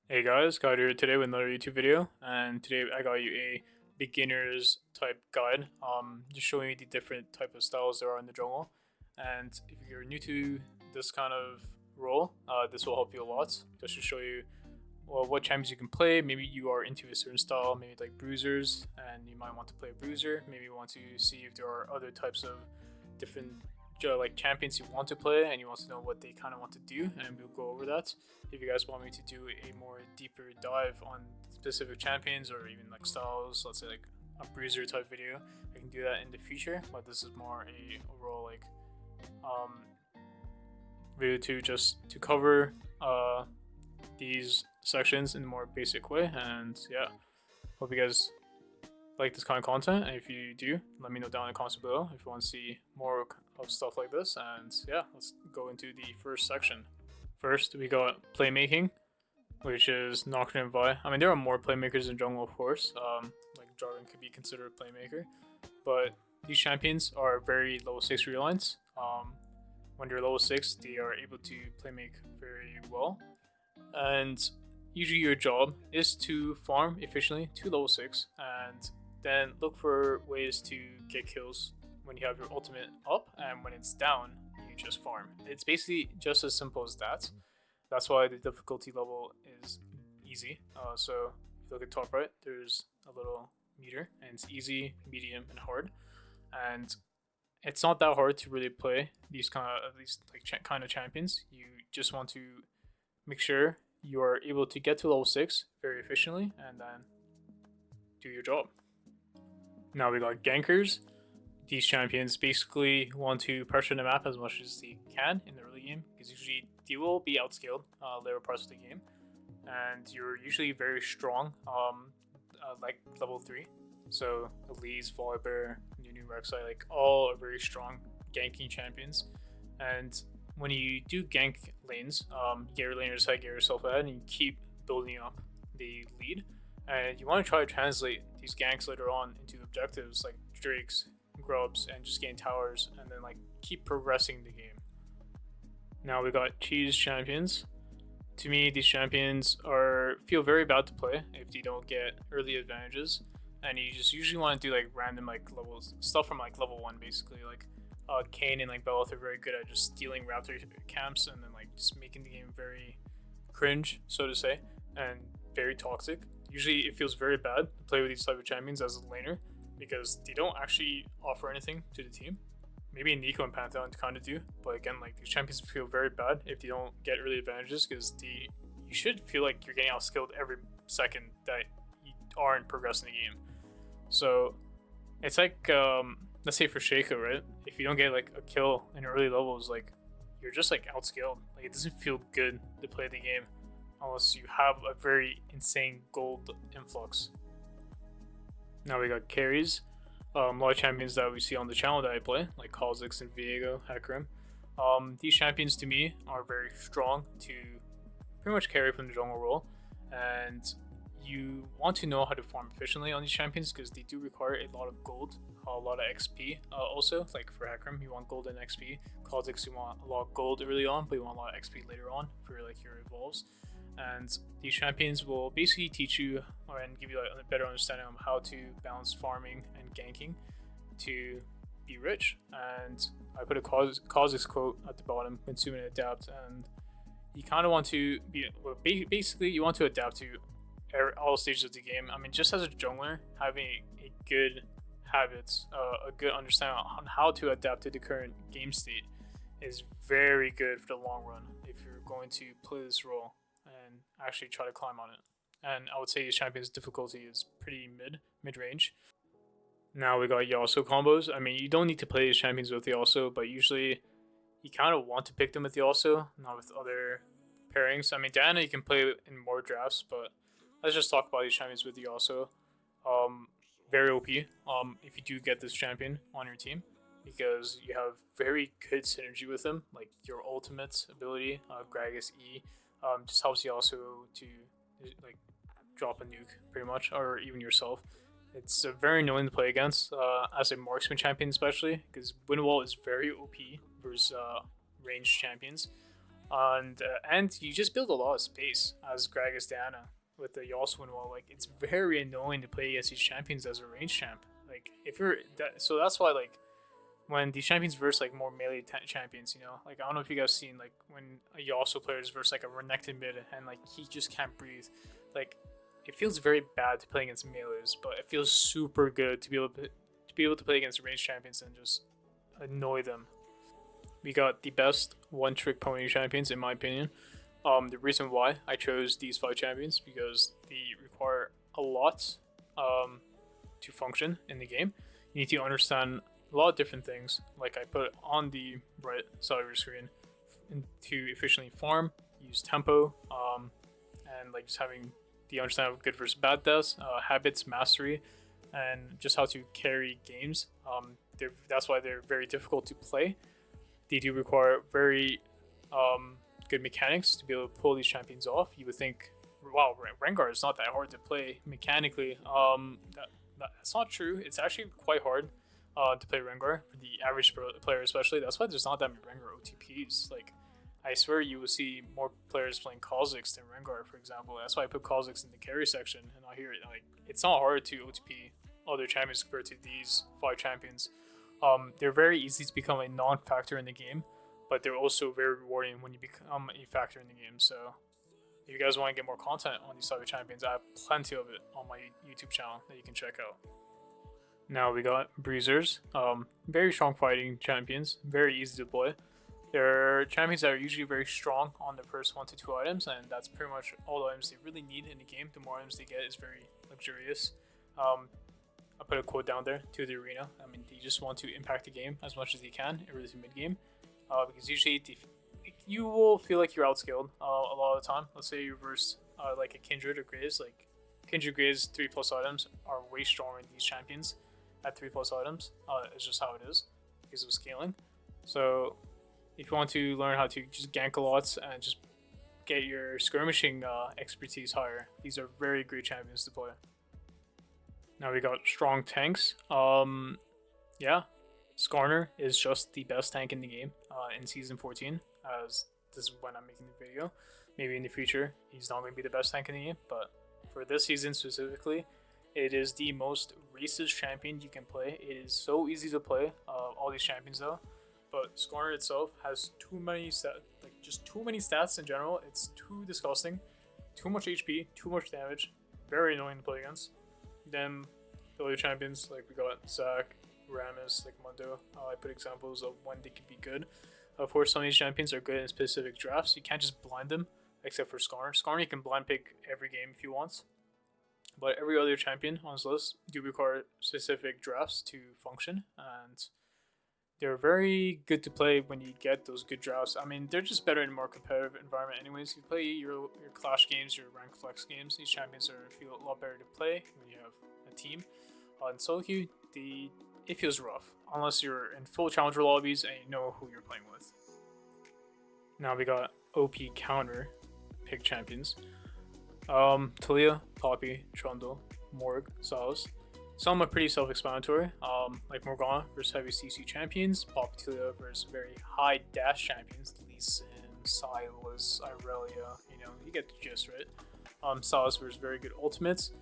Hey guys, Kaido here today with another YouTube video, and today I got you a beginner's type guide, just showing you the different type of styles there are in the jungle. And if you're new to this kind of role, this will help you a lot, just to show you what champions you can play. Maybe you are into a certain style, maybe like bruisers, and you might want to play a bruiser. Maybe you want to see if there are other types of different like champions you want to play, and you want to know what they kind of want to do, and we'll go over that. If you guys want me to do a more deeper dive on specific champions or even like styles, let's say like a bruiser type video, I can do that in the future. But this is more a overall like um, video to cover these sections in a more basic way. And yeah, hope you guys like this kind of content, and if you do, let me know down in the comments below if you want to see more of stuff like this. And yeah, let's go into the first section. First, we got playmaking, which is Nocturne and Vi. I mean, there are more playmakers in jungle, of course. Like Jarvan could be considered a playmaker, but these champions are very level 6 relines. When they're level 6, they are able to playmake very well, and usually your job is to farm efficiently to level 6 and then look for ways to get kills when you have your ultimate up, and when it's down, you just farm. It's basically just as simple as that. That's why the difficulty level is easy. So if you look at top right, there's a little meter, and it's easy, medium, and hard. And it's not that hard to really play these kind of champions. You just want to make sure you are able to get to level 6 very efficiently and then do your job. Now we got gankers. These champions basically want to pressure the map as much as they can in the early game, because usually they will be outscaled later parts of the game, and you're usually very strong, like level 3. So Elise, Volibear, Nunu, Rek'Sai, like all are very strong ganking champions. And when you do gank lanes, get your laners ahead, get yourself ahead, and you keep building up the lead. And you want to try to translate these ganks later on into objectives like Drakes, Grubs, and just gain towers, and then like keep progressing the game. Now we got cheese champions. To me, these champions feel very bad to play if they don't get early advantages, and you just usually want to do like random like levels stuff from like level 1 basically. Like Kane and like Belloth are very good at just stealing Raptor camps and then like just making the game very cringe, so to say, and very toxic. Usually it feels very bad to play with these type of champions as a laner, because they don't actually offer anything to the team. Maybe Nico and Pantheon kind of do, but again, like these champions feel very bad if they don't get early advantages, because you should feel like you're getting outskilled every second that you aren't progressing the game. So it's like let's say for Shaco, right? If you don't get like a kill in early levels, like you're just like outscaled. Like it doesn't feel good to play the game unless you have a very insane gold influx. Now we got carries. A lot of champions that we see on the channel that I play, like Kha'zix and Viego, Hecarim. These champions to me are very strong to pretty much carry from the jungle role, and you want to know how to farm efficiently on these champions because they do require a lot of gold, a lot of XP. Also, like for Hecarim, you want gold and XP. Kha'zix, you want a lot of gold early on, but you want a lot of XP later on for like your evolves. And these champions will basically teach you and give you a better understanding of how to balance farming and ganking to be rich. And I put a Kha'zix quote at the bottom: consume and adapt. And you kind of want to be, well, basically you want to adapt to all stages of the game. I mean, just as a jungler, having a good habits, a good understanding on how to adapt to the current game state is very good for the long run if you're going to play this role and actually try to climb on it. And I would say these champions' difficulty is pretty mid range. Now we got Yasuo combos. I mean, you don't need to play these champions with Yasuo, but usually you kind of want to pick them with Yasuo, not with other pairings. I mean, Diana you can play in more drafts, but let's just talk about these champions with Yasuo. Very OP. If you do get this champion on your team, because you have very good synergy with them, like your ultimate ability, Gragas E, just helps you also to like drop a nuke pretty much, or even yourself. It's very annoying to play against as a marksman champion, especially because Windwall is very OP versus ranged champions. And you just build a lot of space as Gragas Diana with the Yasuo wall. Like it's very annoying to play against these champions as a range champ. Like if you're that, so that's why like when these champions versus like more melee champions, you know, like I don't know if you guys seen like when a Yasuo player is versus like a Renekton mid and like he just can't breathe, like it feels very bad to play against melees, but it feels super good to be able to play against range champions and just annoy them. We got the best one-trick pony champions in my opinion. The reason why I chose these 5 champions because they require a lot to function in the game. You need to understand a lot of different things, like I put on the right side of your screen, to efficiently farm, use tempo, and like just having the understanding of good versus bad does, habits, mastery, and just how to carry games. That's why they're very difficult to play. They do require very good mechanics to be able to pull these champions off. You would think, wow, Rengar is not that hard to play mechanically. That's not true. It's actually quite hard to play Rengar for the average player, especially. That's why there's not that many Rengar OTPs. Like, I swear you will see more players playing Kha'zix than Rengar, for example. That's why I put Kha'zix in the carry section, and I hear it like it's not hard to OTP other champions compared to these 5 champions. They're very easy to become a non-factor in the game, but they're also very rewarding when you become a factor in the game. So if you guys want to get more content on these type of champions, I have plenty of it on my YouTube channel that you can check out. Now we got Breezers, very strong fighting champions, very easy to play. They're champions that are usually very strong on the first 1 to 2 items, and that's pretty much all the items they really need in the game. The more items they get is very luxurious. I put a quote down there to the arena. I mean, they just want to impact the game as much as they can, early to mid game, because usually you will feel like you're outscaled a lot of the time. Let's say you verse like a Kindred or Graves. Like Kindred Graves 3+ items are way stronger than these champions at 3+ items. It's just how it is because of scaling. So if you want to learn how to just gank a lot and just get your skirmishing expertise higher, these are very great champions to play. Now we got strong tanks. Yeah, Skarner is just the best tank in the game in Season 14, as this is when I'm making the video. Maybe in the future, he's not going to be the best tank in the game, but for this season specifically, it is the most racist champion you can play. It is so easy to play, all these champions though, but Skarner itself has too many stats in general. It's too disgusting, too much HP, too much damage, very annoying to play against. Then the other champions, like we got Zac, Rammus, like Mundo. I put examples of when they could be good. Of course, some of these champions are good in specific drafts. You can't just blind them, except for Skarner. Skarner you can blind pick every game if you want. But every other champion on this list do require specific drafts to function, and they're very good to play when you get those good drafts. I mean, they're just better in a more competitive environment anyways. You play your Clash games, your Rank Flex games, these champions feel a lot better to play when you have a team. In solo queue, it feels rough, unless you're in full challenger lobbies and you know who you're playing with. Now we got OP counter pick champions. Talia, Poppy, Trundle, Morg, Sylas. Some are pretty self-explanatory, like Morgana versus heavy CC champions, Poppy Talia versus very high dash champions, Lee Sin, Sylas, Irelia, you get the gist, right? Sylas versus very good ultimates.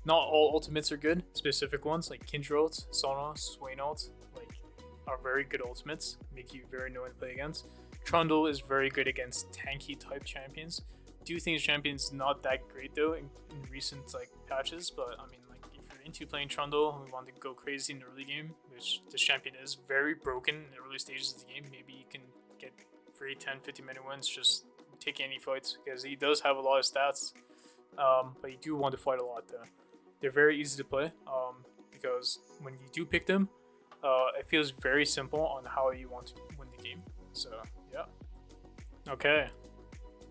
Not all ultimates are good, specific ones like Kindred ult, Sona, Swain ult, are very good ultimates, make you very annoying to play against. Trundle is very good against tanky type champions. Do think this champion's not that great though in recent patches, but I mean if you're into playing Trundle and want to go crazy in the early game, which this champion is very broken in the early stages of the game, maybe you can get free 10-15 minute wins just taking any fights, because he does have a lot of stats, but you do want to fight a lot though. They're very easy to play because when you do pick them, it feels very simple on how you want to win the game. So yeah. Okay.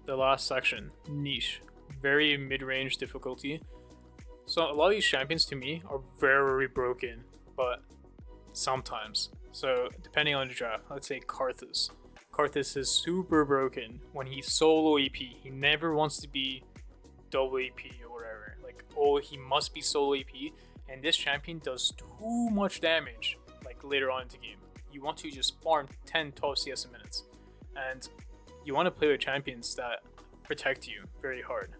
The last section, niche, very mid-range difficulty. So a lot of these champions to me are very broken, but sometimes. So depending on the draft, let's say Karthus. Karthus is super broken when he's solo AP. He never wants to be double AP or whatever. He must be solo AP, and this champion does too much damage later on in the game. You want to just farm 10-12 CS a minute, and you want to play with champions that protect you very hard.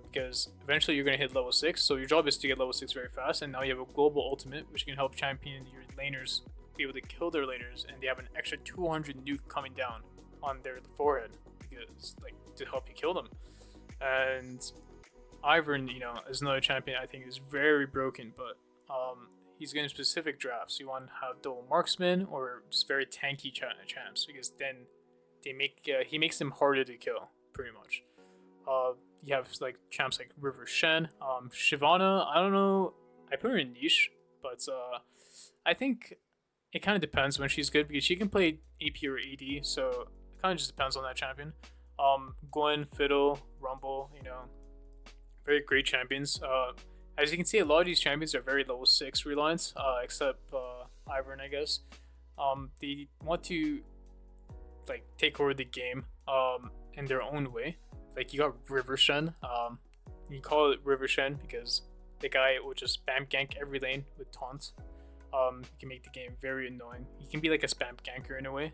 Because eventually you're going to hit level 6, so your job is to get level 6 very fast, and now you have a global ultimate which can help champion your laners be able to kill their laners, and they have an extra 200 nuke coming down on their forehead because, like, to help you kill them. And Ivern, is another champion I think is very broken, but he's getting specific drafts. You want to have double marksman or just very tanky champs, because then he makes them harder to kill pretty much. You have like champs like River Shen, Shyvana. I don't know. I put her in niche, but I think it kind of depends when she's good, because she can play AP or AD, so it kind of just depends on that champion. Gwen, Fiddle, Rumble, very great champions. As you can see, a lot of these champions are very level 6 reliant, except Ivern, I guess. They want to like take over the game in their own way. Like, you got River Shen. You call it River Shen because the guy will just spam gank every lane with taunts. He can make the game very annoying. He can be like a spam ganker in a way.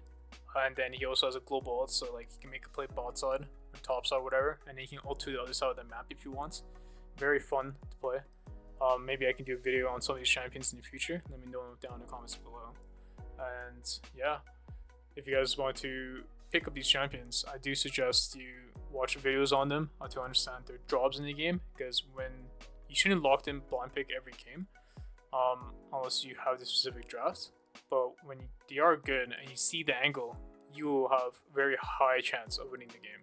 And then he also has a global ult, so like he can make a play bot side or top side, whatever, and then he can ult to the other side of the map if he wants. Very fun to play. Maybe I can do a video on some of these champions in the future. Let me know down in the comments below. And yeah, if you guys want to pick up these champions, I do suggest you watch videos on them to understand their jobs in the game, because when you shouldn't lock them blind pick every game unless you have the specific draft. But when they are good and you see the angle, you will have very high chance of winning the game.